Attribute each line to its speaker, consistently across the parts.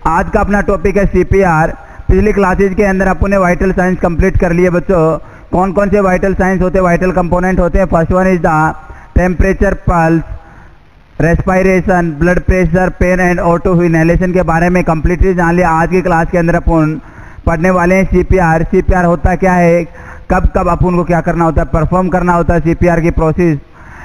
Speaker 1: आज का अपना टॉपिक है सीपीआर। पिछली क्लासेज के अंदर अपन ने वाइटल साइंस कंप्लीट कर लिए बच्चों। कौन कौन से वाइटल साइंस होते हैं, वाइटल कंपोनेंट होते हैं। First one is the temperature, pulse, respiration, blood pressure, pain and auto inhalation के बारे में कंप्लीटली जान लिया। आज की क्लास के अंदर अपन पढ़ने वाले हैं सीपीआर। सीपीआर होता क्या है, कब कब अपन को क्या करना होता है, परफॉर्म करना होता है सीपीआर की प्रोसेस।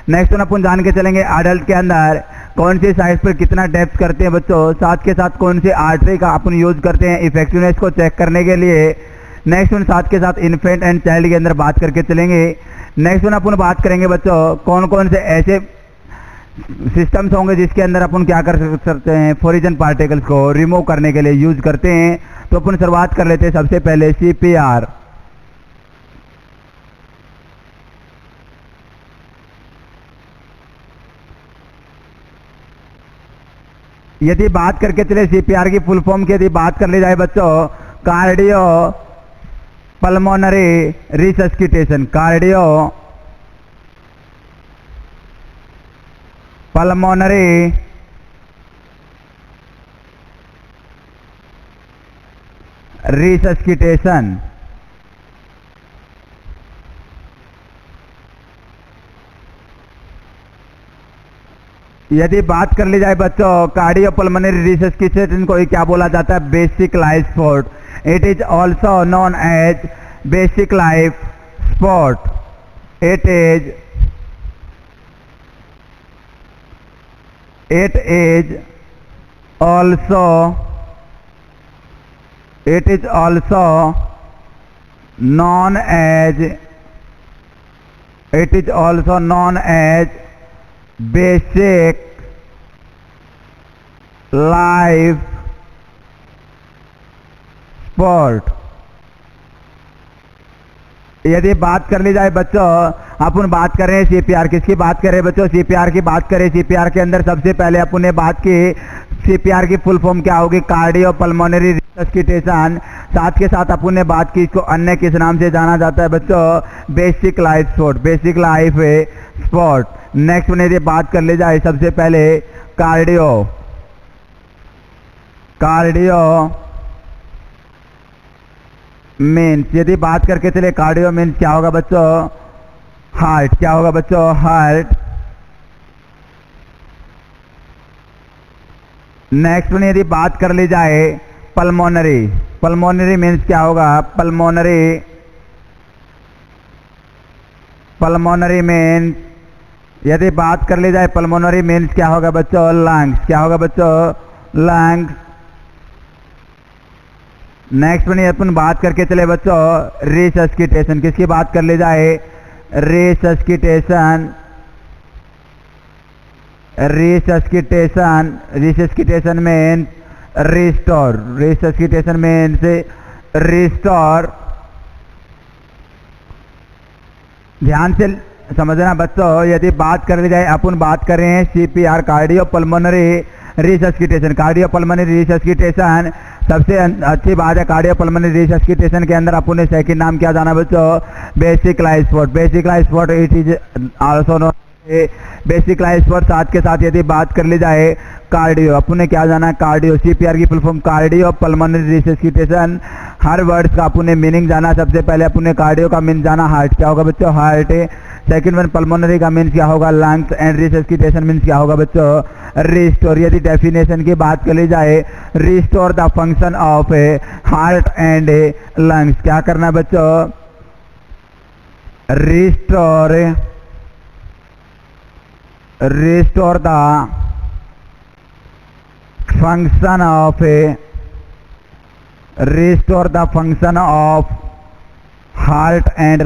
Speaker 1: नेक्स्ट अपन जान के चलेंगे एडल्ट के अंदर कौन सी साइड पर कितना डेप्थ करते हैं बच्चों, साथ के साथ कौन सी आर्टरी का अपन यूज करते हैं इफेक्टिवनेस को चेक करने के लिए। नेक्स्ट वन साथ के साथ इन्फेंट एंड चाइल्ड के अंदर बात करके चलेंगे। नेक्स्ट वन अपन बात करेंगे बच्चों कौन कौन से ऐसे सिस्टम्स होंगे जिसके अंदर अपन क्या कर सकते हैं, फॉरिजन पार्टिकल्स को रिमूव करने के लिए यूज करते हैं। तो अपन शुरुआत कर लेते हैं सबसे पहले सीपीआर। यदि बात करके चले सीपीआर की फुल फॉर्म की यदि बात कर ली जाए बच्चों, cardio pulmonary resuscitation, cardio pulmonary रिसस्किटेशन। यदि बात कर ली जाए बच्चों कार्डियो पल्मोनरी रिसस्किटेशन को क्या बोला जाता है, basic life support. It is also known as basic life support. It is also known as basic life support। यदि बात कर ली जाए बच्चों, अपन बात कर रहे हैं सीपीआर, किसकी बात कर रहे हैं बच्चों, सीपीआर की बात करें। सीपीआर के अंदर सबसे पहले अपन ने बात की सीपीआर की फुल फॉर्म क्या होगी, कार्डियो पल्मोनरी रिसस्किटेशन। साथ के साथ अपन ने बात की इसको अन्य किस नाम से जाना जाता है बच्चों, basic life support, basic life support. Next में यदि बात कर ली जाए सबसे पहले कार्डियो मीन्स, यदि बात करके चले कार्डियो मीन्स क्या होगा बच्चों, हार्ट। क्या होगा बच्चों, हार्ट। नेक्स्ट में यदि बात कर ली जाए पल्मोनरी मीन्स क्या होगा, पल्मोनरी मीन्स, यदि बात कर ली जाए पल्मोनरी मीन्स क्या होगा बच्चों, लंग्स। क्या होगा बच्चों, लंग्स। नेक्स्ट में अपन बात करके चले बच्चों रिसस्किटेशन, किसकी बात कर ली जाए, रिसस्किटेशन मीन्स रिस्टोर। ध्यान से समझना बच्चों, यदि बात कर ली जाए अपन बात कर रहे हैं CPR cardio pulmonary resuscitation. Cardio pulmonary resuscitation सबसे अच्छी बात है। कार्डियो पल्मोनरी रिसस्किटेशन के अंदर अपन ने सेकंड नाम क्या जाना बच्चों, basic life support. Basic life support it is also known basic life support. साथ के साथ यदि बात कर ली जाए कार्डियो, अपन ने क्या जाना, कार्डियो। सीपीआर की full form cardio pulmonary resuscitation. हर वर्ड्स का अपन ने मीनिंग जाना। सबसे पहले अपन ने कार्डियो का मीन जाना हार्ट। क्या होगा बच्चों, हार्ट। सेकंड वन पल्मोनरी का मीन्स क्या होगा, लंग्स। एंड रिसस्किटेशन मीन्स क्या होगा बच्चों, रिस्टोर। यदि डेफिनेशन की बात कर ली जाए, restore the function of heart and lungs. क्या करना बच्चों, restore the function of heart and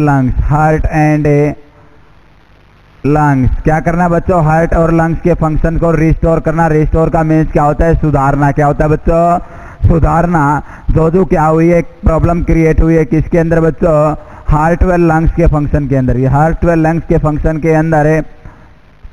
Speaker 1: lungs. क्या करना बच्चों, हार्ट और लंग्स के फंक्शन को रिस्टोर करना। रिस्टोर का मीन्स क्या होता है, सुधारना। क्या होता है बच्चों, सुधारना। जो क्या हुई है, प्रॉब्लम क्रिएट हुई है किसके अंदर बच्चों, हार्ट व लंग्स के फंक्शन के अंदर। ये हार्ट व लंग्स के फंक्शन के अंदर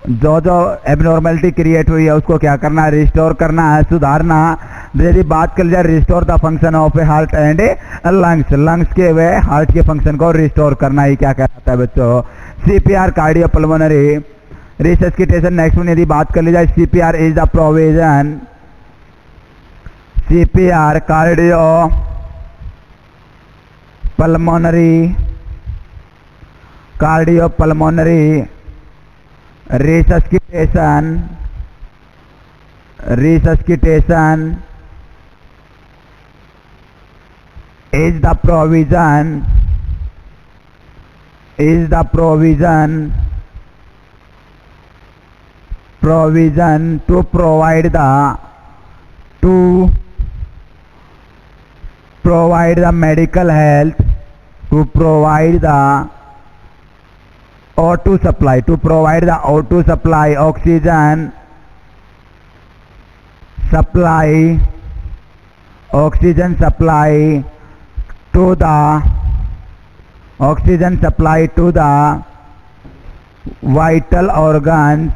Speaker 1: जो एबनॉर्मेलिटी क्रिएट हुई है उसको क्या करना है, रिस्टोर करना है, सुधारना। यदि बात कर जाए restore the function of A heart and lungs, lungs के वे हार्ट के फंक्शन को रिस्टोर करना ही क्या कहलाता है बच्चों, सीपीआर कार्डियो पल्मोनरी रिसस्किटेशन। नेक्स्ट में यदि बात कर ली जाए CPR is the provision, CPR cardio pulmonary resuscitation is the provision to provide the medical health, to provide the O2 supply, oxygen supply to the vital organs,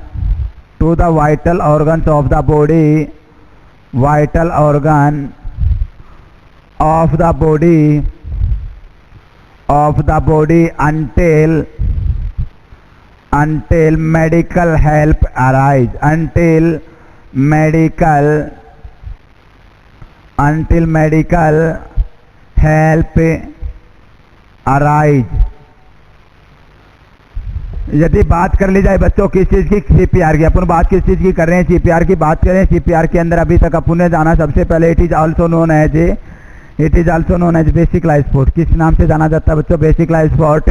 Speaker 1: of the body, until medical help arise, until medical help arise। यदि बात कर ली जाए बच्चों किस चीज़ की, CPR की। अपन बात किस चीज़ की कर रहे हैं, CPR की बात करें। CPR के अंदर अभी तक अपन ने जाना सबसे पहले it is also known as basic life support. किस नाम से जाना जाता है बच्चों, basic life support.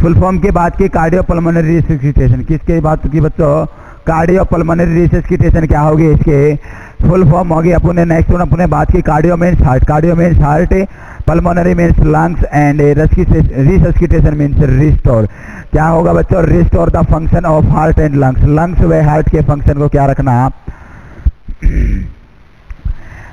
Speaker 1: Full form की बात की कार्डियोपल्मोनरी रिससिटेशन। किसके बात की बच्चों, कार्डियोपल्मोनरी रिससिटेशन क्या होगी, इसके फुल फॉर्म होगी। अपन ने नेक्स्ट अपन ने बात की cardio means heart, pulmonary means lungs and resuscitation means restore. क्या होगा बच्चों, restore the function of heart and lungs व हार्ट के फंक्शन को क्या रखना,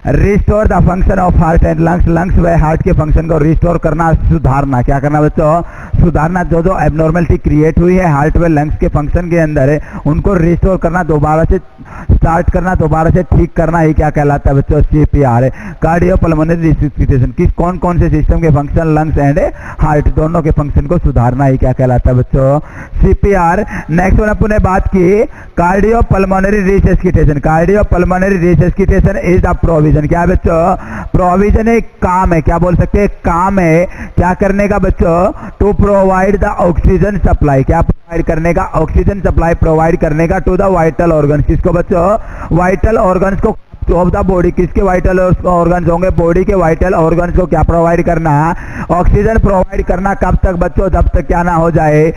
Speaker 1: restore the function of heart and lungs व हार्ट के फंक्शन को रिस्टोर करना, सुधारना। क्या करना बच्चों, सुधारना। जो एबनॉर्मलिटी क्रिएट हुई है हार्ट व लंग्स के फंक्शन के अंदर है, उनको रिस्टोर करना, दोबारा से स्टार्ट करना, दोबारा से ठीक करना, ही क्या कहलाता है बच्चों, CPR है। Cardiopulmonary resuscitation. किस कौन कौन से सिस्टम के फंक्शन, लंग्स एंड हार्ट दोनों के फंक्शन को सुधारना, ही क्या कहलाता है बच्चों, CPR। नेक्स्ट वन अपन ने बात की cardiopulmonary resuscitation. Cardiopulmonary resuscitation is the provision. क्या है बच्चों, प्रोविजन एक काम है। क्या बोल सकते हैं, काम है। क्या करने का बच्चों, to provide the oxygen supply. क्या प्रोवाइड करने का, ऑक्सीजन सप्लाई प्रोवाइड करने का टू द वाइटल ऑर्गन। किसको बच्चों, वाइटल ऑर्गन्स को ऑफ द बॉडी। किसके वाइटल ऑर्गन्स होंगे, बॉडी के वाइटल ऑर्गन्स को क्या प्रोवाइड करना, ऑक्सीजन प्रोवाइड करना। कब तक बच्चों, जब तक क्या ना हो जाए,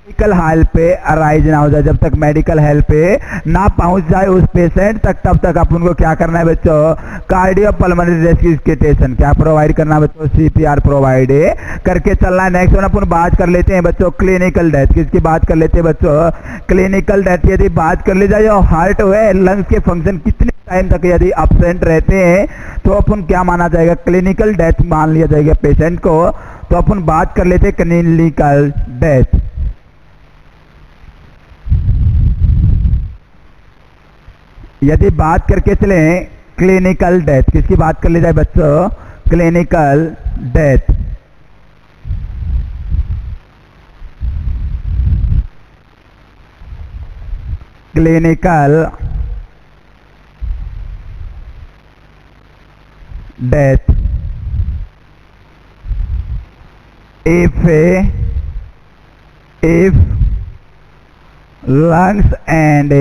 Speaker 1: मेडिकल हेल्प पे अराइज ना हो जाए, जब तक मेडिकल हेल्प पे ना पहुंच जाए उस पेशेंट तक, तब तक अपन को क्या करना है बच्चों, कार्डियोपल्मोनरी रिससिटेशन क्या प्रोवाइड करना बच्चों, CPR प्रोवाइड करके चलना है। नेक्स्ट वन अपन बात कर लेते हैं बच्चों क्लिनिकल डेथ। किसकी बात कर लेते हैं बच्चों, क्लिनिकल डेथ। यदि बात कर ली जाए हार्ट हुए लंग्स के फंक्शन कितने टाइम तक यदि अब्सेंट रहते हैं तो अपन क्या माना जाएगा, क्लिनिकल डेथ मान लिया जाएगा पेशेंट को। तो अपन बात कर लेते हैं क्लिनिकल डेथ। यदि बात करके चले क्लिनिकल डेथ, किसकी बात कर ली जाए बच्चों, clinical death. Clinical death if lungs and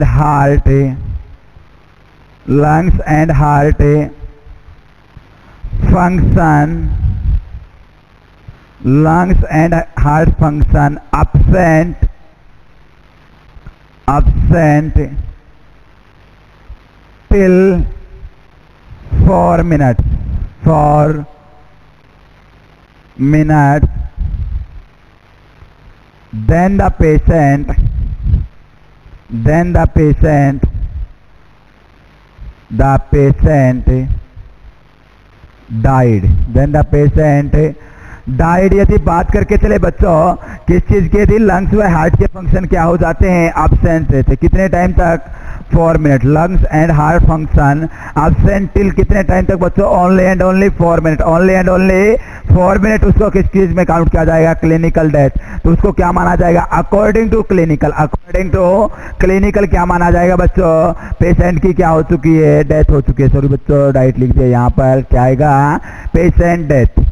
Speaker 1: heart function, lungs and heart function absent till 4 minutes, then the patient died। यदि बात करके चले बच्चों किस चीज के, यदि लंग्स व हार्ट के फंक्शन क्या हो जाते हैं, एब्सेंट रहते। कितने टाइम तक, 4 minute. Lungs and heart function absent till कितने टाइम तक बच्चों? Only and only 4 minute. Only and only 4 minute उसको किस चीज में काउंट किया जाएगा? Clinical death. तो उसको क्या माना जाएगा? According to clinical, according to clinical क्या माना जाएगा बच्चों? पेशेंट की क्या हो चुकी है? डेथ हो चुकी है। सॉरी बच्चों, डाइट लिख दिया यहाँ पर, क्या आएगा? Patient death.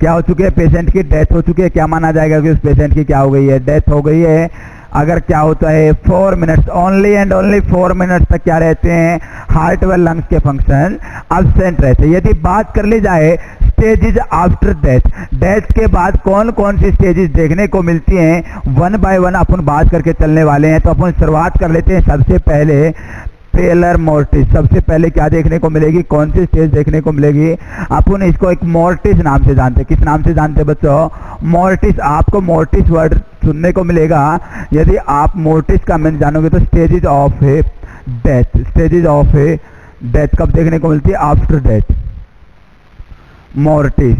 Speaker 1: क्या हो चुकी है? पेशेंट की डेथ हो चुकी है। क्या माना जाएगा कि उस पेशेंट की क्या हो गई है? डेथ हो गई है। अगर क्या होता है? 4 minutes, only and only 4 minutes तक क्या रहते हैं? हार्ट व लंग्स के फंक्शन अब्सेंट रहते हैं। यदि बात कर ली जाए स्टेजेस आफ्टर डेथ, डेथ के बाद कौन कौन सी स्टेजेस देखने को मिलती हैं, वन बाय वन अपन बात करके चलने वाले हैं। तो अपन शुरुआत कर लेते हैं सबसे पहले पेलर मोर्टिस। सबसे पहले क्या देखने को मिलेगी? कौन सी स्टेज देखने को मिलेगी? अपन इसको एक मोर्टिस नाम से जानते हैं। किस नाम से जानते हैं बच्चों? मोर्टिस। आपको मोर्टिस वर्ड सुनने को मिलेगा। यदि आप मोर्टिस का मीन जानोगे तो stages of A death, stages of A death कब देखने को मिलती है? After death. Mortis,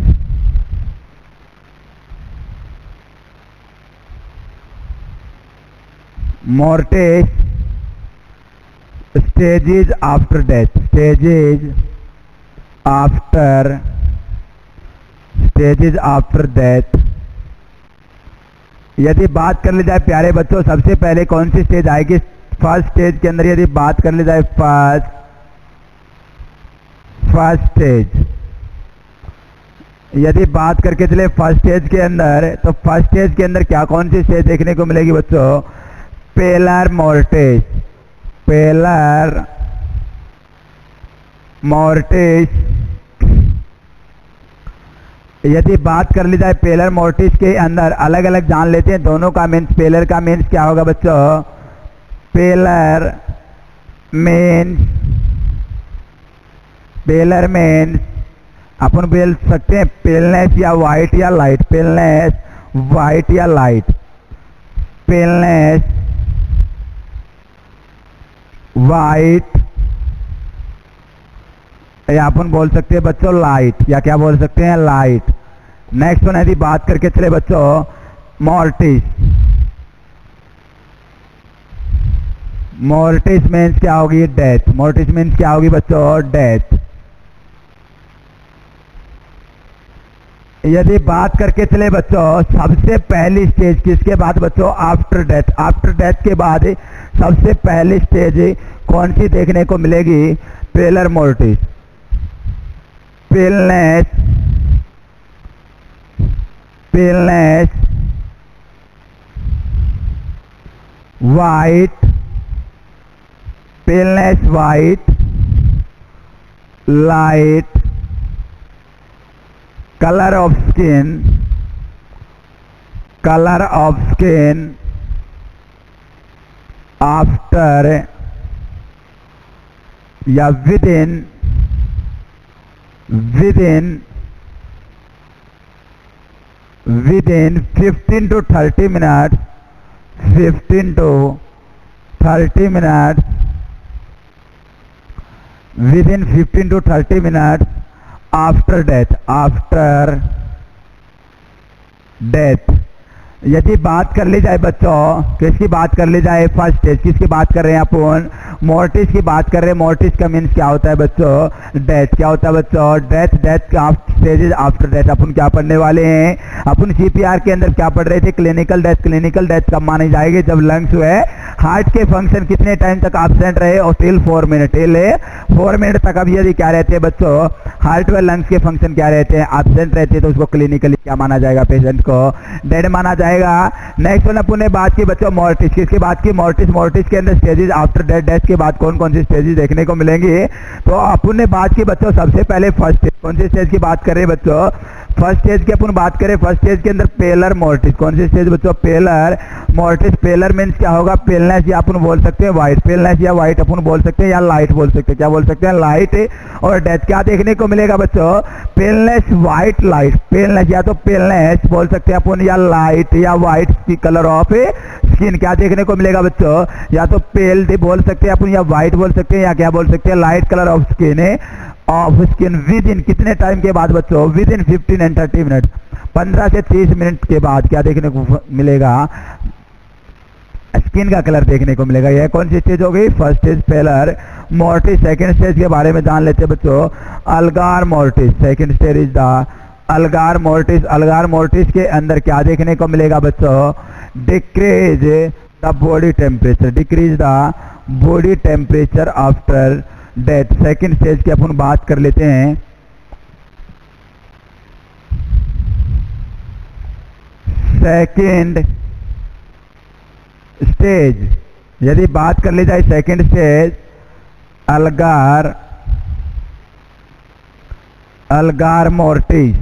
Speaker 1: mortis stages after death, stages after death। यदि बात कर ली जाए प्यारे बच्चों, सबसे पहले कौन सी स्टेज आएगी? फर्स्ट स्टेज के अंदर यदि बात कर ली जाए, फर्स्ट स्टेज, यदि बात करके चले फर्स्ट स्टेज के अंदर, तो फर्स्ट स्टेज के अंदर क्या कौन सी स्टेज देखने को मिलेगी बच्चों? पेलर मोर्टिस, पेलर मोर्टिस। यदि बात कर ली जाए पेलर मोर्टिस के अंदर अलग अलग जान लेते हैं दोनों का मीन्स। पेलर का मीन्स क्या होगा बच्चों? पेलर मीन्स अपन बोल सकते हैं पेलनेस या वाइट या लाइट। पेलनेस वाइट या लाइट, पेलनेस वाइट, या अपन बोल सकते हैं बच्चों लाइट, या क्या बोल सकते हैं? लाइट। नेक्स्ट वन यदि बात करके चले बच्चों मोर्टिस। मोर्टिस मीन्स क्या होगी? डेथ। मोर्टिस मीन्स क्या होगी बच्चों? डेथ। यदि बात करके चले बच्चों सबसे पहली स्टेज किसके बाद बच्चों? After death. आफ्टर डेथ के बाद सबसे पहली स्टेज कौन सी देखने को मिलेगी? Pallor mortis. Paleness, paleness white, paleness white, light, color of skin, color of skin after या within 15 to 30 minutes, 15 to 30 minutes, within 15 to 30 minutes after death, after death. यदि बात कर ली जाए बच्चों किसकी बात कर ली जाए? First stage. किसकी बात कर रहे हैं अपन? मोर्टिस की बात कर रहे हैं। मोर्टिस का मीन्स क्या होता है बच्चों? डेथ। क्या होता है बच्चों? डेथ। डेथ का स्टेजेस आफ्टर डेथ अपन क्या पढ़ने वाले हैं? अपन सीपीआर के अंदर क्या पढ़ रहे थे? Clinical death. क्लिनिकल डेथ कब मानी जाएगी? जब लंग्स हुए हार्ट के फंक्शन कितने टाइम तक एब्सेंट रहे? और टिल 4 मिनट, टिल 4 मिनट तक। अब यदि क्या रहते हैं बच्चों? हार्ट व लंग्स के फंक्शन क्या रहते हैं? एब्सेंट रहते हैं। तो उसको क्लिनिकली क्या माना जाएगा? पेशेंट को डेड माना जाएगा। नेक्स्ट वन अपन ने बात की बच्चों मोर्टिस। किसकी बात की? मोर्टिस। मोर्टिस के अंदर स्टेजेस आफ्टर डेथ, डेथ के बाद कौन कौन सी स्टेजेस देखने को मिलेंगी? तो अपन ने बात की बच्चों सबसे पहले फर्स्ट स्टेज। कौन सी स्टेज की बात कर रहे हैं बच्चों? फर्स्ट स्टेज की अपन बात करें। फर्स्ट स्टेज के अंदर पेलर मोर्टिस। कौन सी स्टेज बच्चों? पेलर मोर्टिस। पेलर मीन्स क्या होगा? पेलनेस, या अपन बोल सकते हैं वाइट। पेलनेस या वाइट अपन बोल सकते हैं, या लाइट बोल सकते हैं। क्या बोल सकते हैं? लाइट। और डेथ क्या देखने को मिलेगा बच्चों? Paleness white light. पेलनेस या तो पेलनेस बोल सकते हैं अपन, या लाइट या वाइट की कलर ऑफ स्किन क्या देखने को मिलेगा बच्चों? या तो पेल बोल सकते हैं अपन, या वाइट बोल सकते हैं, या क्या बोल सकते हैं? Light colour of skin of skin. With in कितने टाइम के बाद बच्चों? विद इन 15 एंड 30 मिनट, 15 से 30 मिनट के बाद क्या देखने को मिलेगा? स्किन का कलर देखने को मिलेगा। यह कौन सी स्टेज हो गई? First stage pallor mortis. Second stage के बारे में जान लेते हैं बच्चों, algor mortis. Second stage is the algor mortis. Algor mortis के अंदर क्या देखने को मिलेगा बच्चों? Decrease the body temperature, decrease the body temperature after death. Second stage की अपन बात कर लेते हैं। सेकंड स्टेज यदि बात कर ली जाए, second stage Algar mortis.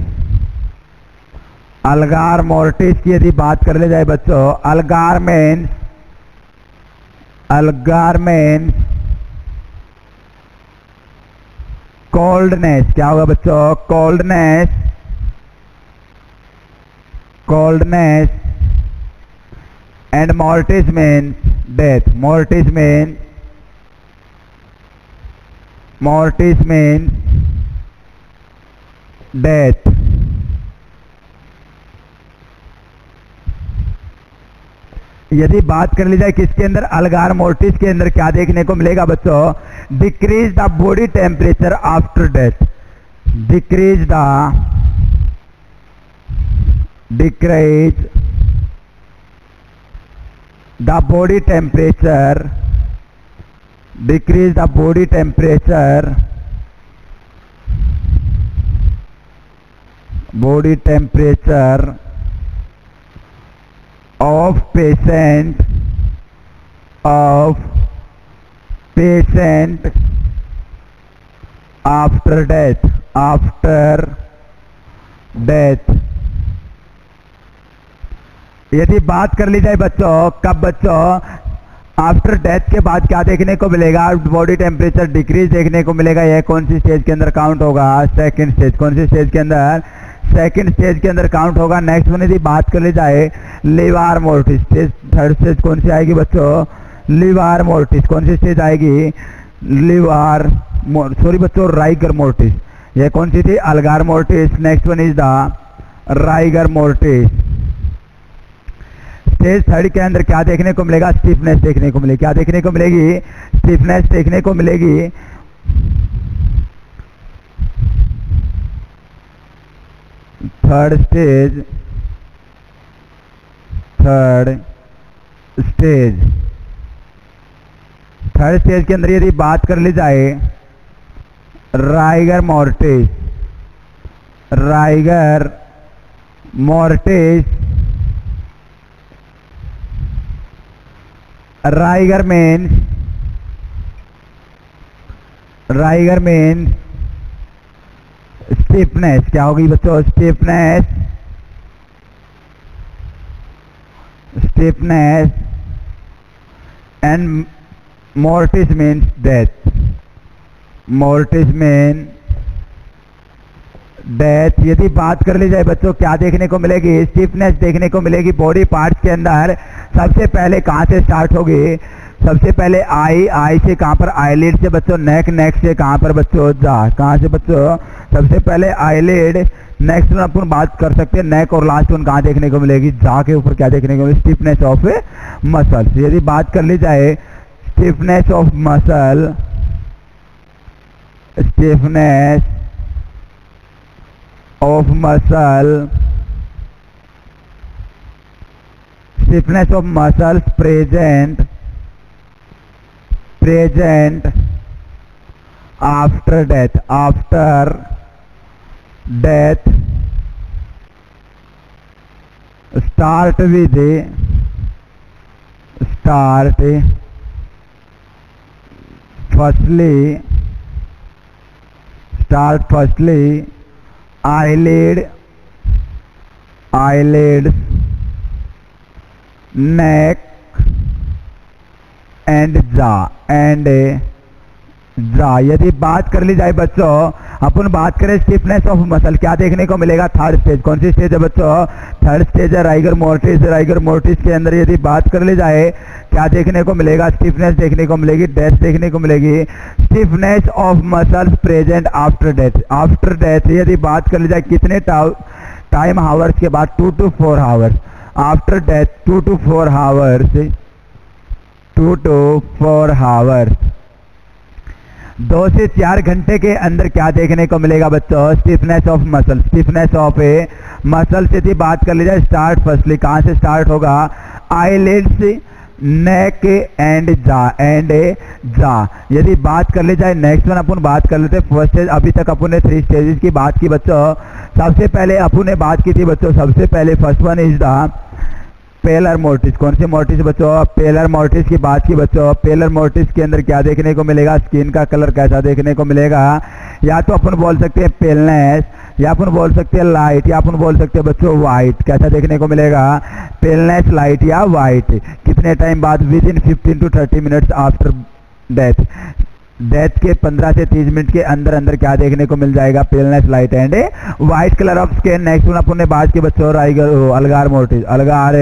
Speaker 1: Algor mortis की यदि बात कर ली जाए बच्चों, अलगार मीन्स कोल्डनेस। क्या होगा बच्चों? Coldness and mortis means death. Mortis means death. यदि बात कर ली जाए किसके अंदर? अलगार मोर्टिस के अंदर क्या देखने को मिलेगा बच्चों? Decrease the body temperature after death. Decrease the body temperature, decrease the body temperature of patient after death। यदि बात कर ली जाए बच्चों, कब बच्चों? आफ्टर डेथ के बाद क्या देखने को मिलेगा? बॉडी टेम्परेचर डिक्रीज देखने को मिलेगा। यह कौन सी स्टेज के अंदर काउंट होगा? Second stage. कौन सी स्टेज के अंदर? सेकंड स्टेज के अंदर काउंट होगा। नेक्स्ट वन यदि बात कर ली जाए, लिवार मोर्टिस। थर्ड स्टेज कौन सी आएगी बच्चों? Livor mortis. कौन सी स्टेज आएगी? Rigor mortis. यह कौन सी थी? Algor mortis. Next one is the rigor mortis. Stage third के अंदर क्या देखने को मिलेगा? स्टिफनेस देखने को मिलेगी। क्या देखने को मिलेगी? स्टिफनेस देखने को मिलेगी। थर्ड स्टेज के अंदर यदि बात कर ली जाए, rigor mortis. Rigor means stiffness. क्या होगी बच्चों? Stiffness and mortis means death. यदि बात कर ली जाए बच्चों, क्या देखने को मिलेगी? स्टिफनेस देखने को मिलेगी बॉडी पार्ट्स के अंदर। सबसे पहले कहाँ से स्टार्ट होगी? सबसे पहले आई से कहाँ पर? आईलिड से बच्चों। नेक से कहाँ पर बच्चों? कहाँ से बच्चों? सबसे पहले आईलिड। नेक्स्ट वन अपन बात कर सकते हैं नेक, और लास्ट वन कहाँ देखने को मिलेगी? जा के ऊपर क्या देखने को मिलेगी? Stiffness of muscles. यदि बात कर ली जाए stiffness of muscle, stiffness of muscles present after death start firstly eyelids, neck and jaw यदि बात कर ली जाए बच्चों, अपन बात करें स्टिफनेस ऑफ मसल, क्या देखने को मिलेगा? Third stage. कौन सी स्टेज है बच्चों? थर्ड स्टेज है राइगर मोर्टिस। राइगर मोर्टिस के अंदर यदि बात कर ली जाए, क्या देखने को मिलेगा? स्टिफनेस देखने को मिलेगी, डेथ देखने को मिलेगी। Stiffness of muscles present after death यदि बात कर ली जाए, कितने टाइम हावर्स के बाद? 2 to 4 hours after death. 2 to 4 hours 2 to 4 hours। 2 से 4 घंटे के अंदर क्या देखने को मिलेगा बच्चों? Stiffness of muscle. Stiffness of A muscle से थी बात कर ली जाए। स्टार्ट फर्स्टली कहाँ से स्टार्ट होगा? आईलिड्स, नेक एंड जा। यदि बात कर ली जाए नेक्स्ट वन अपन बात कर लेते। फर्स्ट स्टेज, अभी तक अपन ने 3 स्टेजेस की बात की बच्चों। सबसे पहले अपन ने बात की थी बच्चों, सबसे पहले first one is the pallor mortis. कौन सी मोर्टिस बच्चों? पेलर मोर्टिस की बात की बच्चों। पेलर मोर्टिस के अंदर क्या देखने को मिलेगा? स्किन का कलर कैसा देखने को मिलेगा? या तो अपन बोल सकते हैं पेलनेस, या अपन बोल सकते हैं लाइट, या अपन बोल सकते हैं बच्चों वाइट। कैसा देखने को मिलेगा? पेलनेस, लाइट या वाइट। कितने टाइम बाद? With in 15 to 30 minutes after death. Death के 15 से 30 मिनट के अंदर अंदर क्या देखने को मिल जाएगा? Paleness, light and white colour of skin. Next one अपन ने बात की बच्चों rigor Algar mortis. Algor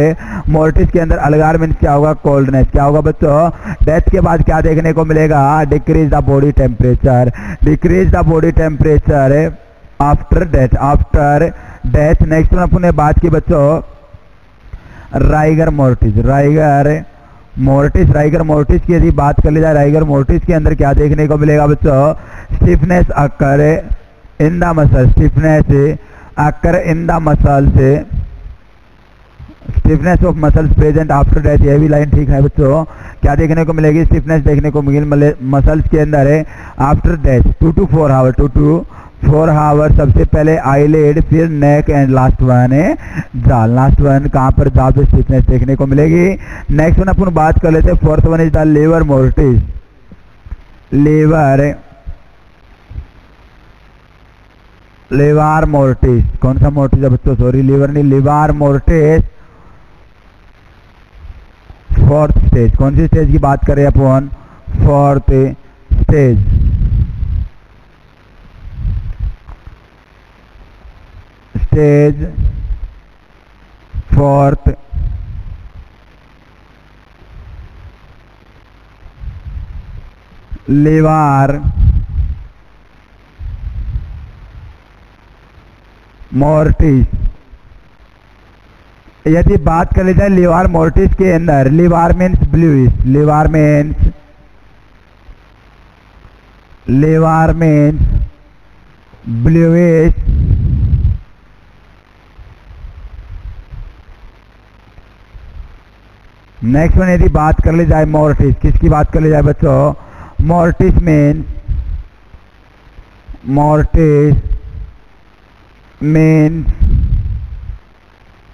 Speaker 1: mortis के अंदर अलगार मीन्स क्या होगा? कोल्डनेस। क्या होगा बच्चों? डेथ के बाद क्या देखने को मिलेगा? Decrease the body temperature. Decrease the body temperature after death. After death. Next one अपन ने बात की बच्चों rigor mortis. Rigor mortis. Rigor mortis की यदि बात कर ली जाए, राइगर मोर्टिस के अंदर क्या देखने को मिलेगा बच्चों? Stiffness occur in the muscle. Stiffness occur in the muscle से stiffness of muscles present after death. ये भी लाइन ठीक है बच्चों। क्या देखने को मिलेगी? स्टिफनेस देखने को मिलेगी मसल्स के अंदर है after death. 2 to 4 hour. 2 to 4 hour. सबसे पहले आईलिड, फिर नेक एंड लास्ट वन है जा। लास्ट वन कहाँ पर? जा पे स्टिफनेस देखने को मिलेगी। नेक्स्ट वन अपन बात कर लेते हैं। Fourth one is the livor mortis. Livor mortis. कौन सा मोर्टिस है बच्चों? सॉरी, लीवर नहीं, लीवर मोर्टिस। Fourth stage. कौन सी स्टेज की बात करें अपन? Fourth stage. Stage fourth. Livor mortis. यदि बात कर ली जाए लीवर मोर्टिस के अंदर, livor means bluish. Livor means bluish. Next one यदि बात कर ली जाए मोर्टिस, किसकी बात कर ली जाए बच्चों? Mortis means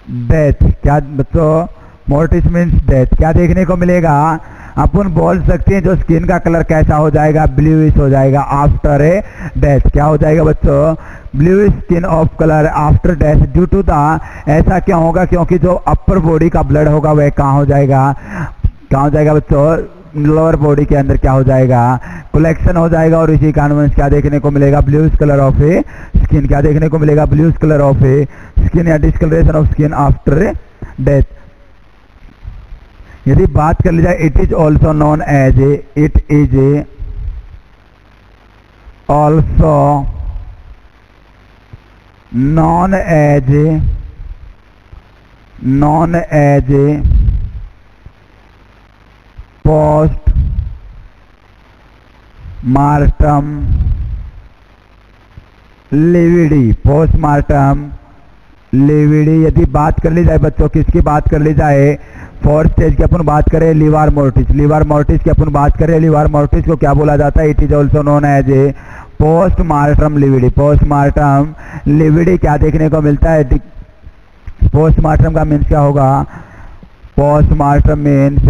Speaker 1: death. क्या बच्चों? Mortis means death. क्या देखने को मिलेगा? अपन बोल सकते हैं जो स्किन का कलर कैसा हो जाएगा? ब्लूइश हो जाएगा आफ्टर ए डेथ। क्या हो जाएगा बच्चों? Blue skin of colour after death. Due to the, ऐसा क्यों होगा? क्योंकि जो अपर बॉडी का ब्लड होगा वह कहाँ हो जाएगा? कहाँ हो जाएगा बच्चों? लोअर बॉडी के अंदर क्या हो जाएगा? कलेक्शन हो जाएगा। और इसी कारण क्या देखने को मिलेगा? Blue colour of a skin. क्या देखने को मिलेगा? Blue colour of a skin या discolouration of skin after death. यदि बात कर ली जाए, it is also known as known as post mortem lividity. Post mortem lividity. यदि बात कर ली जाए बच्चों, किसकी बात कर ली जाए? फोर्थ स्टेज की अपन बात करें लीवर मोर्टिस। लीवर मोर्टिस की अपन बात करें, लीवर मोर्टिस को क्या बोला जाता है? It is also known as post mortem lividity. Post mortem lividity क्या देखने को मिलता है? पोस्ट मार्टम का मीन्स क्या होगा? Post mortem means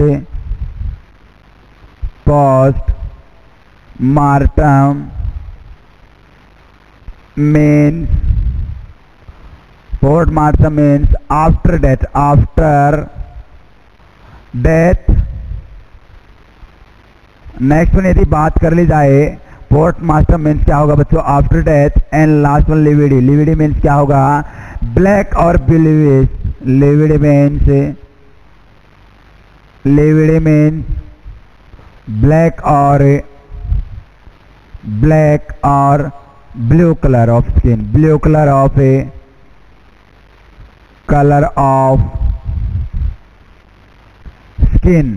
Speaker 1: post mortem means after death. After death. Next one यदि बात कर ली जाए, पोस्ट मार्टम मीन्स क्या होगा बच्चों? After death. And last one lividity. Lividity means क्या होगा? ब्लैक और ब्लूइश। लिविडी मीन्स ब्लैक और blue colour of skin. Blue colour of skin.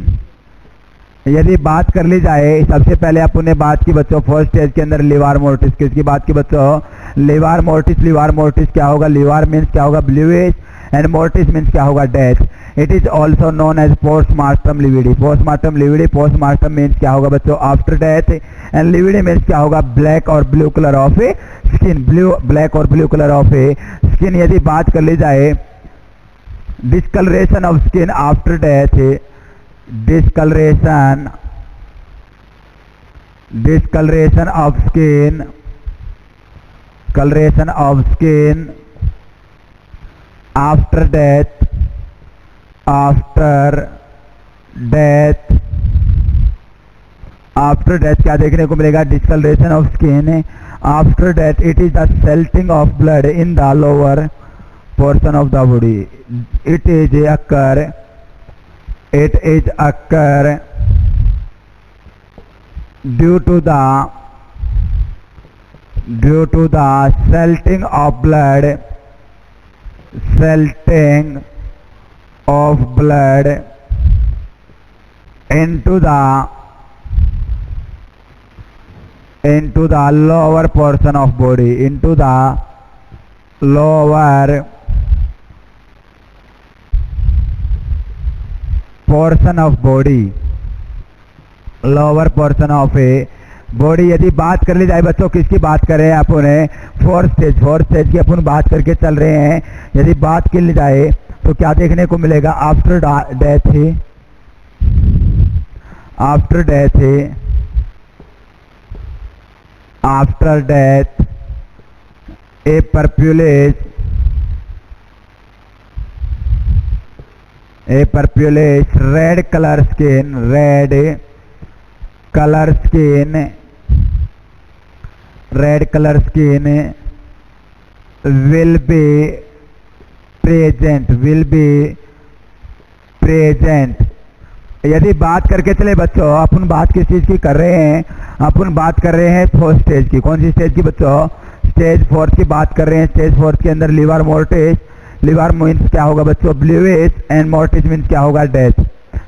Speaker 1: यदि बात कर ली जाए, सबसे पहले अपन ने बात की बच्चों फर्स्ट स्टेज के अंदर लिवर मोर्टिस, किसकी बात की बच्चों? Liver mortis. लिवर मोर्टिस क्या होगा? लिवर मीन्स क्या होगा? ब्लूइश, एंड मोर्टिस मीन्स क्या होगा? Death. It is also known as postmortem lividity. Postmortem lividity, postmortem means क्या होगा बच्चों? After death, and lividity means क्या होगा? ब्लैक और blue colour of a skin, black और blue colour of a skin. यदि बात कर ली जाए discolouration of skin after death, discoloration of skin, coloration of skin after death, क्या देखने को मिलेगा? discoloration of skin after death. It is the salting of blood in the lower portion of the body. It is occur due to the salting of blood into the lower portion of body, into the lower portion of body, lower portion of a body. यदि बात कर ली जाए बच्चों, किसकी बात कर रहे हैं अपन? फोर्थ स्टेज की अपन बात करके चल रहे हैं। यदि बात कर ली जाए तो क्या देखने को मिलेगा? After death a purplish red color skin will be present। यदि बात करके चले बच्चों, अपन बात किस चीज की कर रहे हैं? अपन बात कर रहे हैं फोर्थ स्टेज की। कौन सी स्टेज की बच्चों? स्टेज फोर्थ की बात कर रहे हैं। स्टेज फोर्थ के अंदर लिवर मोर्टिस, लिवर मीन्स क्या होगा बच्चों? ब्लूइश, एंड मोर्टिस मीन्स क्या होगा? डेथ।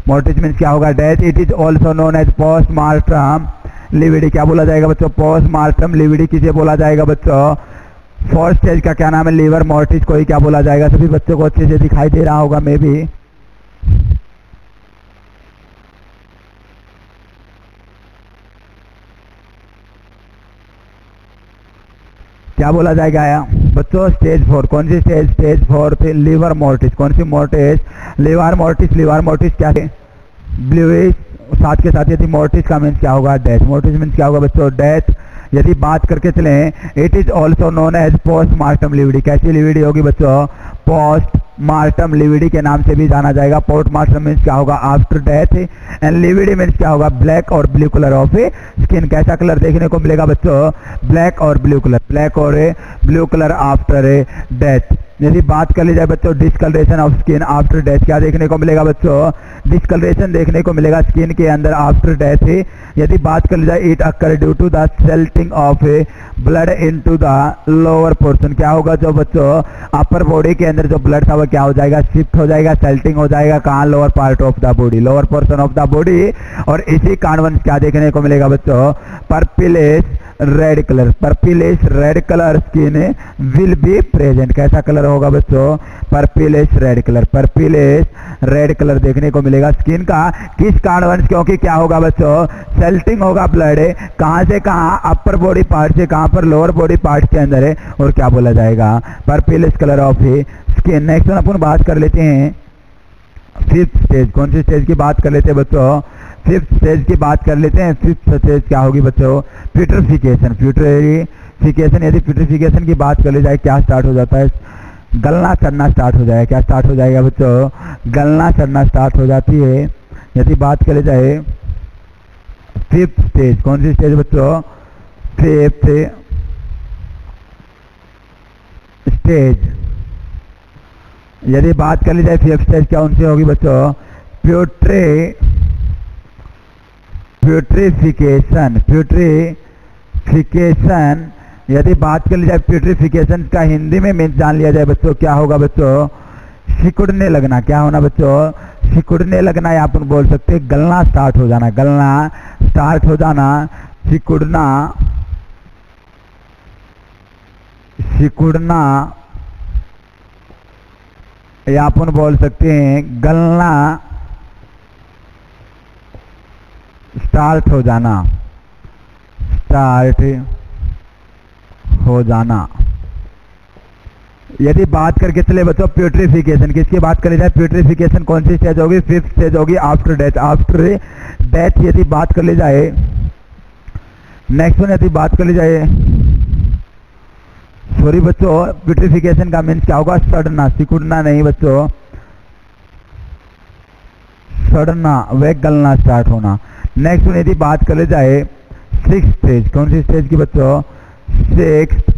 Speaker 1: मोर्टिस मीन्स क्या होगा? Death. It is also known as postmortem lividity. क्या बोला जाएगा बच्चों? Postmortem lividity. किसे बोला जाएगा बच्चों? फोर्थ स्टेज का क्या नाम है? लिवर मोर्टिस को ही क्या बोला जाएगा? सभी बच्चों को अच्छे से दिखाई दे रहा होगा मे भी। क्या बोला जाएगा बच्चों? Stage four. कौन सी स्टेज? स्टेज फोर थे लिवर मोर्टिस। कौन सी mortis? Livor mortis. Livor mortis क्या है? ब्लूइश, साथ के साथ यदि मोर्टिस का मीन्स क्या होगा? डेथ। मोर्टिस मीन्स क्या होगा बच्चों? डेथ। यदि बात करके चलें, it is also known as postmortem lividity. कैसी लिविडी होगी बच्चों? पोस्टमार्टम लिविडी के नाम से भी जाना जाएगा। पोस्टमार्टम मीन्स क्या होगा? After death, and lividity means क्या होगा? ब्लैक और ब्लू कलर ऑफ स्किन। कैसा कलर देखने को मिलेगा बच्चों? ब्लैक और ब्लू कलर, ब्लैक और ब्लू कलर आफ्टर डेथ। यदि बात कर ली जाए बच्चों discoloration of skin after death, क्या देखने को मिलेगा बच्चों? डिस्कलरेशन देखने को मिलेगा स्किन के अंदर आफ्टर डेथ। यदि बात कर ली जाए it occur due to the settling of blood into the lower portion. क्या होगा जो बच्चों? अपर बॉडी के अंदर जो ब्लड था वो क्या हो जाएगा? शिफ्ट हो जाएगा, सेल्टिंग हो जाएगा। कहाँ? Lower part of the body, lower portion of the body. और इसी कारण क्या देखने को मिलेगा बच्चों? Purplish red colour, purplish red colour skin will be present. कैसा कलर होगा बच्चों? Purplish red colour, purplish red colour देखने को मिलेगा स्किन का। किस कारण? क्योंकि क्या होगा बच्चों? सेल्टिंग होगा ब्लड कहां से कहां? अपर बॉडी पार्ट से कहां पर? लोअर बॉडी पार्ट के अंदर है। और क्या बोला जाएगा? पर्पिलिश कलर ऑफ स्किन। नेक्स्ट अपन बात कर लेते हैं फिफ्थ स्टेज। कौन सी स्टेज की बात कर लेते हैं बच्चों? फिफ्थ स्टेज की बात कर लेते हैं। फिफ्थ स्टेज क्या होगी बच्चों? प्यूट्रिफिकेशन। प्यूट्रिफिकेशन, यदि प्यूट्रिफिकेशन की बात कर ली जाए क्या स्टार्ट हो जाता है? गलना चढ़ना स्टार्ट हो जाएगा। क्या स्टार्ट हो जाएगा बच्चों? गलना चढ़ना स्टार्ट हो जाती है। यदि बात कर ली जाए फिफ्थ स्टेज, कौन सी स्टेज बच्चों? Fifth stage. यदि बात कर ली जाए फिफ्थ स्टेज क्या उनसे होगी बच्चों? प्यूट्रिफिकेशन। प्यूट्रिफिकेशन, यदि बात कर ली जाए प्यूट्रिफिकेशन का हिंदी में मीन्स जान लिया जाए बच्चों क्या होगा बच्चों? सिकुड़ने लगना। क्या होना बच्चों? सिकुड़ने लगना या अपन बोल सकते हैं गलना स्टार्ट हो जाना, गलना स्टार्ट हो जाना, सिकुड़ना, सिकुड़ना या अपन बोल सकते हैं गलना स्टार्ट हो जाना, स्टार्ट हो जाना। यदि बात करके चले बच्चों प्यूट्रिफिकेशन, किसकी बात करी जाए? प्यूट्रिफिकेशन कौन सी स्टेज होगी? 5th स्टेज होगी आफ्टर डेथ। आफ्टर डेथ यदि बात कर ली जाए, नेक्स्ट वन यदि बात कर ली जाए, सॉरी बच्चों, प्यूट्रिफिकेशन का मीन्स क्या होगा? सड़ना, सिकुड़ना नहीं बच्चों, सड़ना, वे गलना स्टार्ट होना। नेक्स्ट वन यदि बात कर ली जाए 6th स्टेज, कौन सी स्टेज की बच्चों? 6th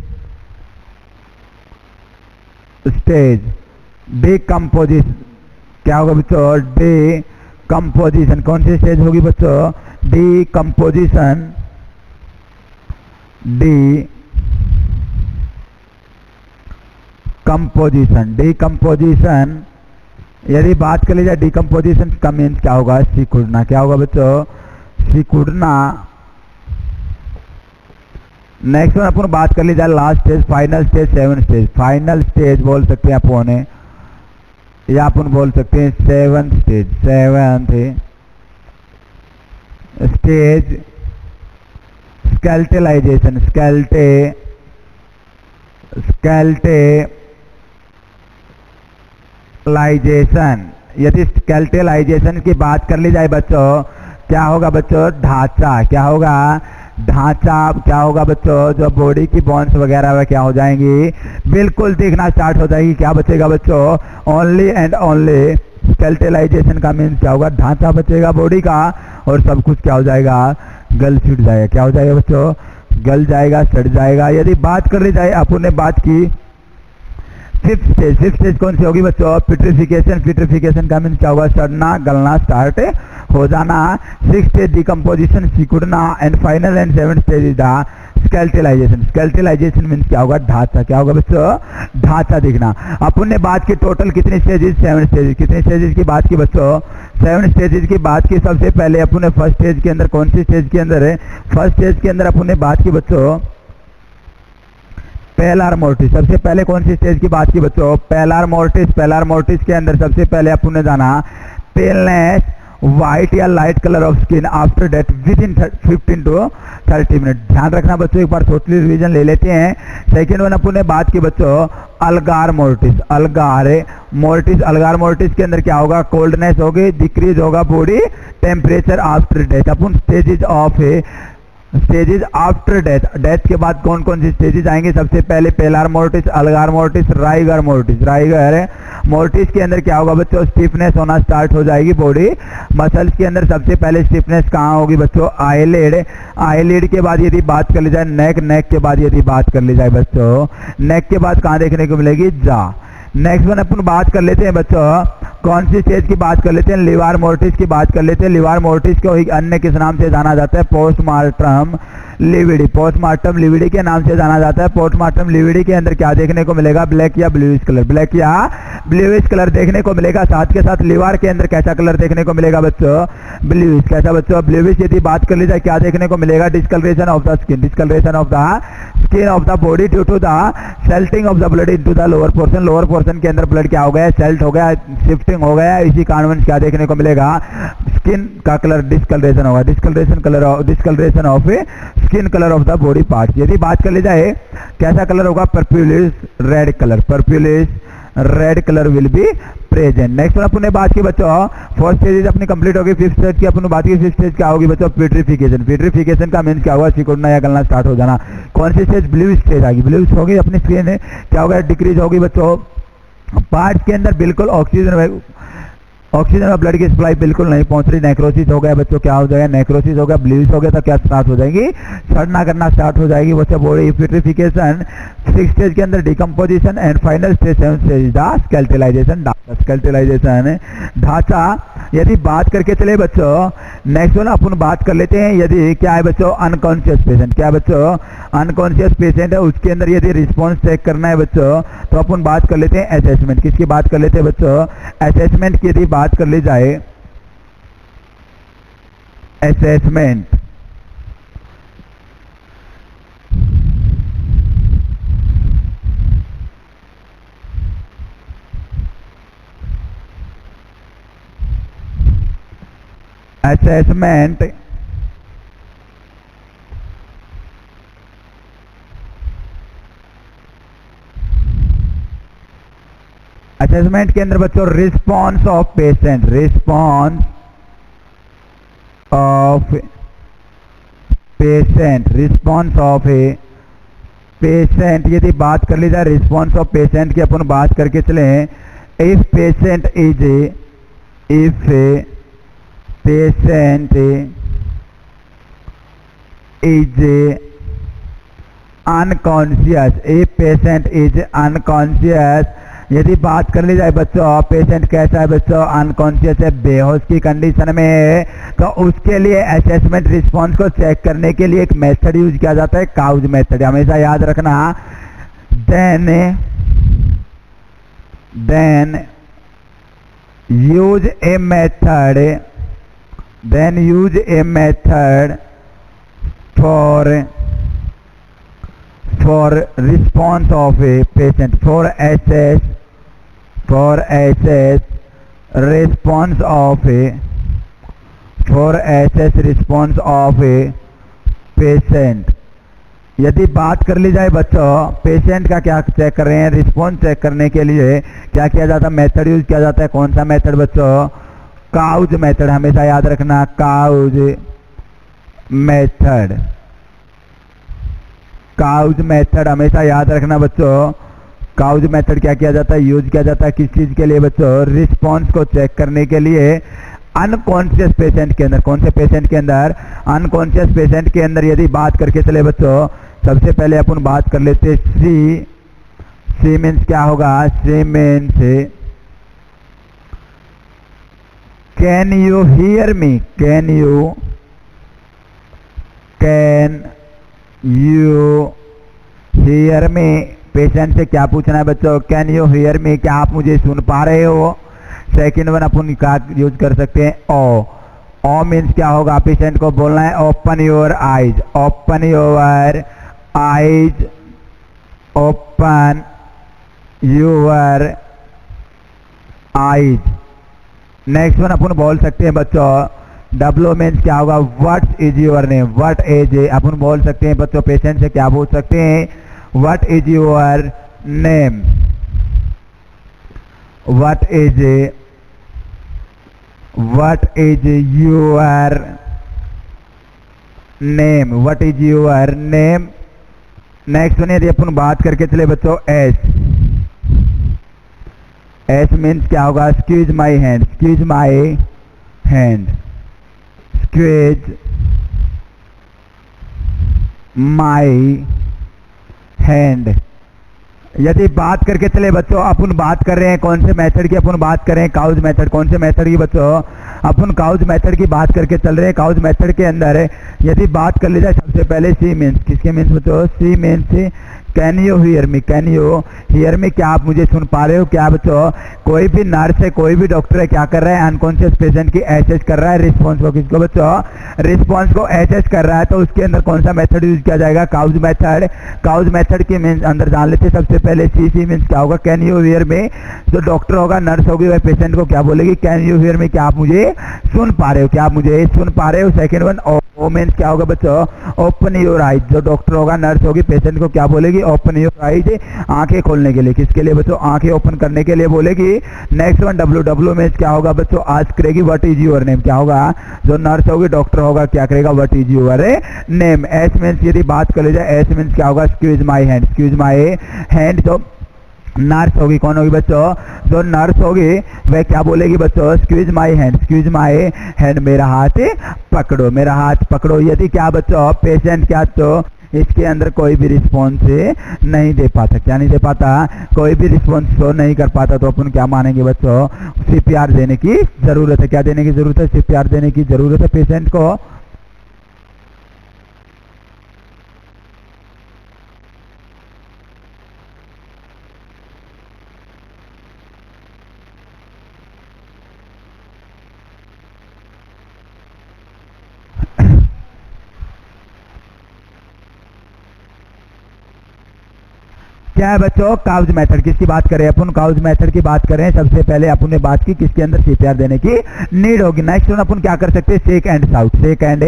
Speaker 1: stage decomposition. क्या होगा बच्चों? डिकम्पोजिशन। कौन सी स्टेज होगी बच्चों? Decomposition, decomposition, decomposition. यदि बात कर ली जाए डिकम्पोजिशन का मीन्स क्या होगा? सिकुड़ना। क्या होगा बच्चों? सिकुड़ना। नेक्स्ट वन अपन बात कर ली जाए last stage, final stage, 7th stage. Final stage बोल सकते हैं अपन, या अपन बोल सकते हैं 7th स्टेज। 7th stage स्केल्टेलाइजेशन, स्केल्टेलाइजेशन। यदि स्केल्टेलाइजेशन की बात कर ली जाए बच्चों, क्या होगा बच्चों? ढांचा। क्या होगा? ढांचा। क्या होगा बच्चों? जो बॉडी की बोन्स वगैरह वह क्या हो जाएंगी? बिल्कुल दिखना स्टार्ट हो जाएगी। क्या बचेगा बच्चों? ओनली एंड ओनली स्केल्टेलाइजेशन का मीन्स क्या होगा? ढांचा बचेगा बॉडी का, और सब कुछ क्या हो जाएगा? गल छूट जाएगा। क्या हो जाएगा बच्चों? गल जाएगा, सड़ जाएगा। यदि बात कर ली जाए, अपन ने बात की 5th स्टेज। 5th स्टेज कौन सी होगी बच्चों? प्यूट्रिफिकेशन। प्यूट्रिफिकेशन का मीन्स क्या होगा? सड़ना, गलना स्टार्ट हो जाना। 6th स्टेज डिकम्पोजिशन, सिकुड़ना, and final and 7th stage is the skeletonisation. Skeletonisation means क्या होगा? ढांचा। क्या होगा बच्चों? ढांचा दिखना। अपन ने बात की टोटल कितनी स्टेजेस? 7 स्टेजेस। कितने स्टेजेस की बात की बच्चों? 7 स्टेजेस की बात की। सबसे पहले अपन ने फर्स्ट स्टेज के अंदर, कौन सी स्टेज के अंदर है? फर्स्ट स्टेज के अंदर अपन ने बात की बच्चों पेलार मोर्टिस। सबसे पहले कौन सी स्टेज की बात की बच्चों? Pillar mortis. पेलार मोर्टिस के अंदर सबसे पहले अपन ने जाना पेलनेस, व्हाइट या light colour of skin after death with in 15 to 30 minute. ध्यान रखना बच्चों, एक बार टोटली रिवीजन ले लेते हैं। सेकेंड वन अपन ने बात की बच्चों algor mortis. Algor mortis, algor mortis के अंदर क्या होगा? कोल्डनेस होगी, डिक्रीज होगा बॉडी टेम्परेचर आफ्टर डेथ। अपन stages of stages after death, death के बाद कौन कौन सी स्टेजेस आएंगे? सबसे पहले pallor mortis, algor mortis, rigor mortis. Rigor mortis के अंदर क्या होगा बच्चों? स्टिफनेस होना स्टार्ट हो जाएगी बॉडी मसल्स के अंदर। सबसे पहले स्टिफनेस कहाँ होगी बच्चों? आईलिड। आईलिड के बाद यदि बात कर ली जाए नेक, नेक के बाद यदि बात कर ली जाए बच्चों, नेक के बाद कहाँ देखने को मिलेगी? जा। नेक्स्ट वन अपन बात कर लेते हैं बच्चों, कौन सी स्टेज की बात कर लेते हैं? लिवर मोर्टिस की बात कर लेते हैं। लिवर मोर्टिस को एक अन्य किस नाम से जाना जाता है? Postmortem lividity. पोस्टमार्टम लिविडी के नाम से जाना जाता है। पोस्टमार्टम लिविडी के अंदर क्या देखने को मिलेगा? ब्लैक या ब्लूइश कलर। ब्लैक या ब्लूइश कलर देखने को मिलेगा। साथ के साथ लिवर के अंदर कैसा कलर देखने को मिलेगा बच्चों? ब्लूइश। कैसा बच्चों? ब्लूइश। यदि बात कर ली जाए क्या देखने को मिलेगा? Discoloration of the skin. Discoloration of the skin of the body due to the settling of the blood into the lower portion. Lower portion के अंदर ब्लड क्या हो गया? सेल्ट हो गया, शिफ्टिंग हो गया। इसी कारण क्या देखने को मिलेगा? स्किन का कलर डिस्कलरेशन होगा। Discolouration of skin colour of the body part. यदि बात कर ली जाए कैसा कलर होगा? Purplish red colour. Purplish red colour will be present. Next अपन ने बात की बच्चों, फोर्थ स्टेज अपनी कंप्लीट होगी। 5th स्टेज की अपन बात की। 5th स्टेज क्या होगी बच्चों? प्यूट्रिफिकेशन। प्यूट्रिफिकेशन का मीन्स क्या होगा? सिकुड़ना या गलना स्टार्ट हो जाना। कौन सी स्टेज? ब्लू स्टेज आएगी। ब्लू होगी अपनी स्किन है क्या होगा? डिक्रीज होगी बच्चों पार्ट्स के अंदर बिल्कुल ऑक्सीजन और ब्लड की सप्लाई बिल्कुल नहीं पहुंच रही। नेक्रोसिस हो गया बच्चों, क्या हो जाएगा? नेक्रोसिस हो गया, ब्लूइश हो गया तो क्या स्टार्ट हो जाएगी? सड़ना करना स्टार्ट हो जाएगी बच्चों बॉडी। प्यूट्रिफिकेशन 6th स्टेज के अंदर decomposition and final stage 7th stage the skeletonisation. Skeletonisation ढांचा। यदि बात करके चले बच्चों, नेक्स्ट वन अपन बात कर लेते हैं। यदि क्या है बच्चों? Unconscious patient. क्या बच्चों? अनकॉन्शियस पेशेंट है, उसके अंदर यदि रिस्पॉन्स चेक करना है बच्चों तो अपन बात कर लेते हैं असेसमेंट। किसकी बात कर लेते हैं बच्चों? असेसमेंट की यदि बात कर ली जाए असेसमेंट, असेसमेंट असेसमेंट के अंदर बच्चों response of patient, response of patient, response of a patient, यदि बात कर ली जाए रिस्पॉन्स ऑफ पेशेंट की अपन बात करके चले, if patient is if patient is unconscious, if patient is unconscious, यदि बात कर ली जाए बच्चों पेशेंट कैसा है बच्चों, अनकॉन्शियस है, बेहोश की कंडीशन में है, तो उसके लिए असेसमेंट रिस्पॉन्स को चेक करने के लिए एक मेथड यूज किया जाता है, काउज मेथड, हमेशा याद रखना। Then use a method, then use a method for response of a patient, for assess response of a, for assess response of a patient, यदि बात कर ली जाए बच्चों पेशेंट का क्या चेक कर रहे हैं, रिस्पॉन्स चेक करने के लिए क्या किया जाता है, मेथड यूज किया जाता है, कौन सा मेथड बच्चों, काउज मेथड, हमेशा याद रखना काउज मेथड, काउज मेथड हमेशा याद रखना बच्चों। काउज मेथड क्या किया जाता है, यूज किया जाता है किस चीज के लिए बच्चों, रिस्पॉन्स को चेक करने के लिए अनकॉन्शियस पेशेंट के अंदर, कौन से पेशेंट के अंदर, अनकॉन्शियस पेशेंट के अंदर यदि बात करके चले बच्चों, सबसे पहले अपन बात कर लेते सी मीन्स क्या होगा, C means can you hear me, can you hear me, patient से क्या पूछना है बच्चों, कैन यू हियर मी, क्या आप मुझे सुन पा रहे हो। सेकंड वन अपन क्या यूज कर सकते हैं, ओ मीन्स क्या होगा, पेशेंट को बोलना है open your eyes, open your eyes, open your eyes. Next one अपन बोल सकते हैं बच्चों डब्लो मीन्स क्या होगा, what is your name, what is, अपन बोल सकते हैं बच्चों पेशेंट से क्या पूछ सकते हैं, what is your name, what is your name, what is your name. Next one यदि अपन बात करके चले बच्चों एस मीन्स क्या होगा, squeeze my hand, squeeze my hand, squeeze my hand. यदि बात करके चले बच्चों अपन बात कर रहे हैं कौन से मेथड की, अपन बात कर रहे हैं काउज मेथड, कौन से मेथड की बच्चों, अपन काउज मेथड की बात करके चल रहे हैं। काउज मेथड के अंदर यदि बात कर ली जाए सबसे पहले सी मीन्स, किसके मीन्स बच्चों, C means can you hear me, can you hear me, क्या आप मुझे सुन पा रहे हो। क्या बच्चों कोई भी नर्स है, कोई भी डॉक्टर है, क्या कर रहा है, अनकॉन्शियस पेशेंट की एसेस कर रहा है रिस्पॉन्स को, किसको बच्चों, रिस्पॉन्स को एसेस कर रहा है, तो उसके अंदर कौन सा मेथड यूज किया जाएगा, काउज मेथड। काउज मेथड के मीन्स अंदर जान लेते सबसे पहले सी मीन्स क्या होगा, कैन यू हियर मी, जो डॉक्टर होगा नर्स होगी वह पेशेंट को क्या बोलेगी, कैन यू हियर मी, क्या आप मुझे सुन पा रहे हो, क्या आप मुझे सुन पा रहे हो। सेकंड वन ओ मीन्स क्या होगा बच्चों, ओपन योर आइज, जो डॉक्टर होगा नर्स होगी पेशेंट को क्या बोलेगी, ओपन योर आइज, आंखें खोलने के लिए, किसके लिए बच्चों, आंखें ओपन करने के लिए बोलेगी। नेक्स्ट वन डब्ल्यू मीन्स क्या होगा बच्चों, आस्क करेगी व्हाट इज योर नेम, क्या होगा, जो नर्स होगी डॉक्टर होगा क्या करेगा, what is your name. S means यदि बात कर ली जाए, एस मीन्स क्या होगा, squeeze my hand, squeeze my hand, जो नर्स होगी, कौन होगी बच्चों, जो नर्स होगी वह क्या बोलेगी बच्चों, squeeze my hand, squeeze my hand, मेरा हाथ पकड़ो, मेरा हाथ पकड़ो। यदि क्या बच्चों पेशेंट क्या तो इसके अंदर कोई भी रिस्पॉन्स नहीं दे पाता, क्या नहीं दे पाता, कोई भी रिस्पॉन्स शो नहीं कर पाता, तो अपन क्या मानेंगे बच्चों, सीपीआर देने की जरूरत है। क्या देने की जरूरत है, सीपीआर देने की जरूरत है पेशेंट को। क्या है बच्चों? Cause method. किसकी बात करें अपन? काउज मेथड की बात करें। सबसे पहले अपन ने बात की किसके अंदर सीपीआर देने की नीड होगी। नेक्स्ट अपन क्या कर सकते हैं? Shake and shout, shake and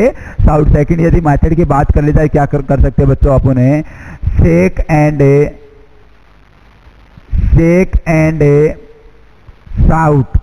Speaker 1: shout. Second यदि मेथड की बात कर ली जाए क्या कर सकते हैं बच्चों अपन? Shake and साउट।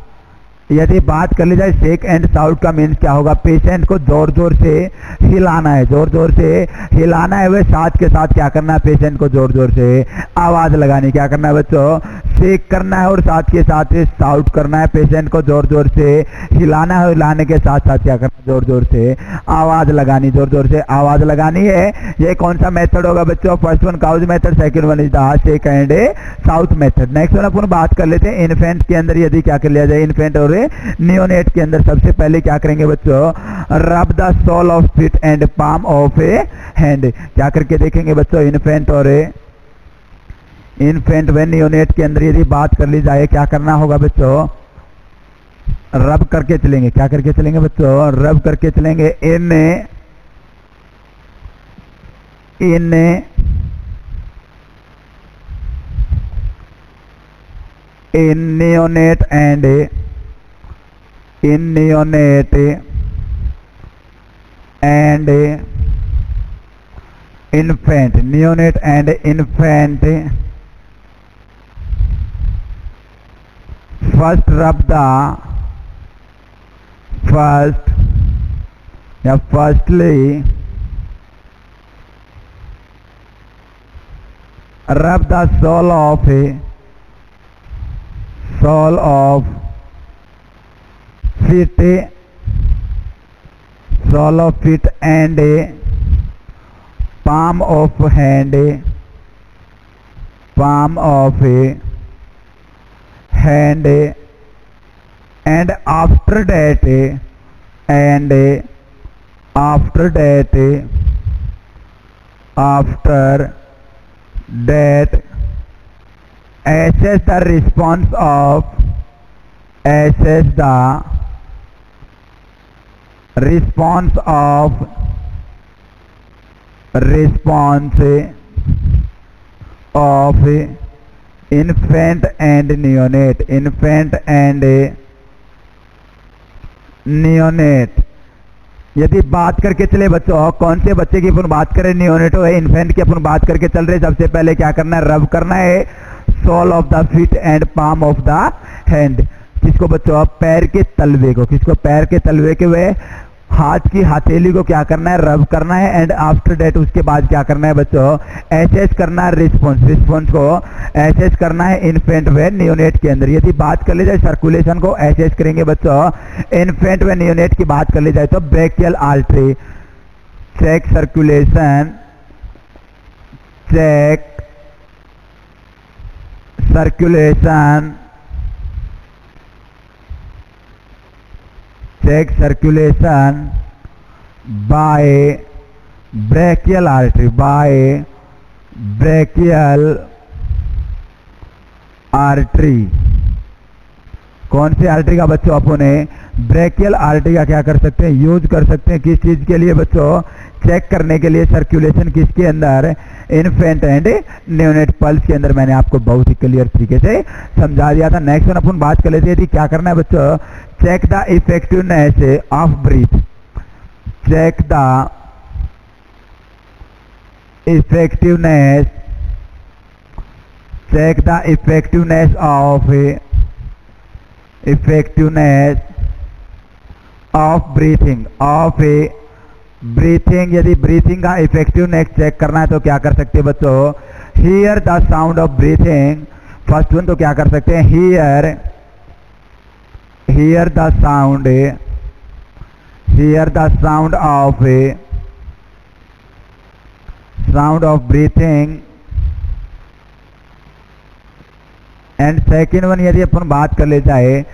Speaker 1: यदि बात कर ली जाए शेक एंड साउट का मीन्स क्या होगा? पेशेंट को जोर जोर से हिलाना है, जोर जोर से हिलाना है, वह साथ के साथ क्या करना है? पेशेंट को जोर जोर से आवाज लगानी। क्या करना है बच्चों? शेक करना है और साथ के साथ साउट करना है। पेशेंट को जोर जोर से हिलाना है, हिलाने के साथ साथ क्या करना है? जोर जोर से आवाज लगानी, जोर जोर से आवाज लगानी है। ये कौन सा मेथड होगा बच्चों? First one cause method, second one is the shake and shout method. Next one अपन बात कर लेते हैं इन्फेंट के अंदर यदि क्या कर लिया जाए? इन्फेंट और नियोनेट के अंदर सबसे पहले क्या करेंगे बच्चों? Rub the sole of feet and palm of a hand. क्या करके देखेंगे बच्चों? इन्फेंट व नियोनेट के अंदर यदि बात कर ली जाए क्या करना होगा बच्चों? रब करके चलेंगे। क्या करके चलेंगे बच्चों? रब करके चलेंगे। इन neonate and infant, neonate and infant, firstly rub the sole of feet and palm of hand, and after that assess the response of infant and neonate। यदि बात करके चले बच्चों, कौन से बच्चे की अपन बात करें? नियोनेटो है, इन्फेंट की अपन बात करके चल रहे। सबसे पहले क्या करना है? रब करना है sole of the feet and palm of the hand. किसको बच्चों? पैर के तलवे को। किसको? पैर के तलवे के वे हाथ की हथेली को क्या करना है? रब करना है। एंड आफ्टर डेट उसके बाद क्या करना है बच्चों? एसेस करना है रिस्पॉन्स को एसेस करना है इन्फेंट व नियोनेट के अंदर। यदि बात कर ली जाए सर्कुलेशन को एसेस करेंगे बच्चों इन्फेंट व नियोनेट की बात कर ली जाए तो brachial artery, check circulation by brachial artery। कौन सी आर्टरी का बच्चों? अपन ब्रेकियल आर्टरी का क्या कर सकते हैं? यूज कर सकते हैं। किस चीज के लिए बच्चों? चेक करने के लिए सर्कुलेशन किसके अंदर? इन्फेंट एंड नियोनेट पल्स के अंदर। मैंने आपको बहुत ही क्लियर तरीके से समझा दिया था। नेक्स्ट वन अपन बात कर लेते हैं क्या करना है बच्चों? Check the effectiveness of breath. Check the effectiveness of breathing। यदि ब्रीथिंग का इफेक्टिवनेस चेक करना है तो क्या कर सकते हैं बच्चों? Hear the sound of breathing. First one तो क्या कर सकते हैं? Hear the sound of breathing. And second one यदि अपन बात कर ले जाए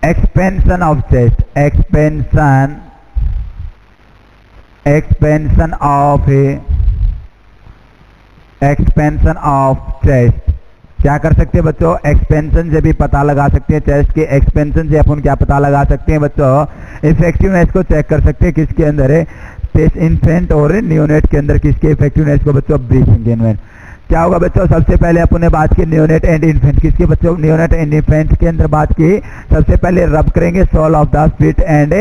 Speaker 1: expansion of chest, expansion of chest. क्या कर सकते हैं बच्चों? एक्सपेंशन से भी पता लगा सकते हैं। चेस्ट के एक्सपेंशन से अपन क्या पता लगा सकते हैं बच्चों? इफेक्टिवनेस को चेक कर सकते हैं। किसके अंदर है? इन्फेंट और नियोनेट के अंदर। किसके इफेक्टिवनेस को बच्चों? ब्रीथिंग के अंदर। क्या होगा बच्चों, सबसे पहले अपन ने बात की नियोनेट एंड इन्फेंट, किसके बच्चों, नियोनेट एंड इन्फेंट के अंदर बात की। सबसे पहले रब करेंगे sole of the feet and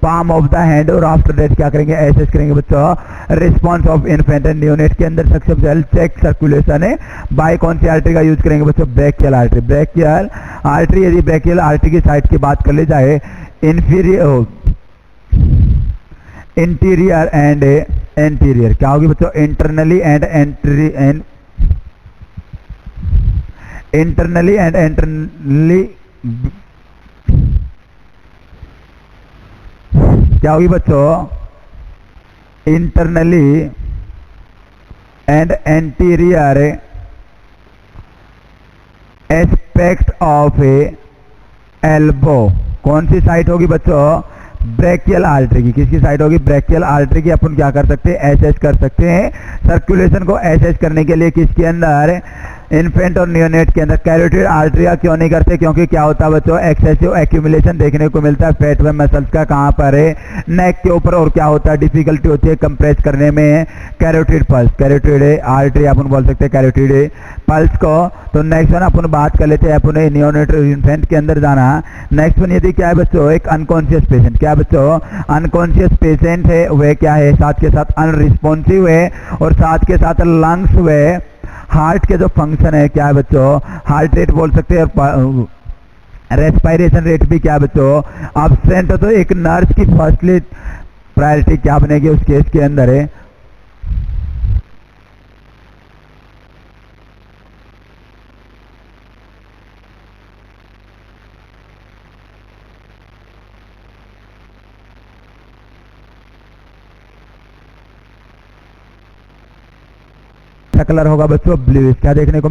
Speaker 1: palm of the hand, और आफ्टर दैट क्या करेंगे, एसेस करेंगे बच्चों response of infant and neonate के अंदर। सबसे पहले चेक सर्कुलेशन है बाय कौन सी आर्टरी का यूज करेंगे बच्चों, ब्रैकियल आर्टरी। ब्रैकियल आर्टरी, यदि ब्रैकियल आर्टरी की साइड की बात कर ली जाए, इंटीरियर एंड एंटीरियर, क्या होगी बच्चों, इंटरनली एंड इंटरनली क्या होगी बच्चों, internally and anterior aspect of elbow. कौन सी साइट होगी बच्चों, ब्रैकियल आर्टरी की। किसकी साइड होगी, ब्रैकियल आर्टरी की। अपन क्या कर सकते हैं, एसेस कर सकते हैं। सर्कुलेशन को एसेस करने के लिए किसके अंदर, इन्फेंट और नियोनेट के अंदर। कैरोटिड आर्टरी क्यों नहीं करते, क्योंकि क्या होता है बच्चों, एक्सेसिव एक्यूमुलेशन देखने को मिलता है फैट में मसल्स का, कहाँ पर है, नेक के ऊपर, और क्या होता है, डिफिकल्टी होती है कंप्रेस करने में कैरोटिड पल्स। कैरोटिड आर्टरी अपन बोल सकते हैं कैरोटिड पल्स को। तो नेक्स्ट वन अपन बात कर लेते हैं, अपन नियोनेट और इन्फेंट के अंदर जाना। नेक्स्ट वन यदि क्या है बच्चों, एक अनकॉन्शियस पेशेंट। क्या बच्चों, अनकॉन्शियस पेशेंट है, वह क्या है, साथ के साथ अनरिस्पॉन्सिव है, और साथ के साथ लंग्स व हार्ट के जो फंक्शन है, क्या है बच्चों, हार्ट रेट बोल सकते हैं, रेस्पिरेशन रेट भी क्या है बच्चों, एब्सेंट हो। तो एक नर्स की फर्स्टली प्रायोरिटी क्या बनेगी उस केस के अंदर है, कलर होगा बच्चों ब्लू। क्या देखने को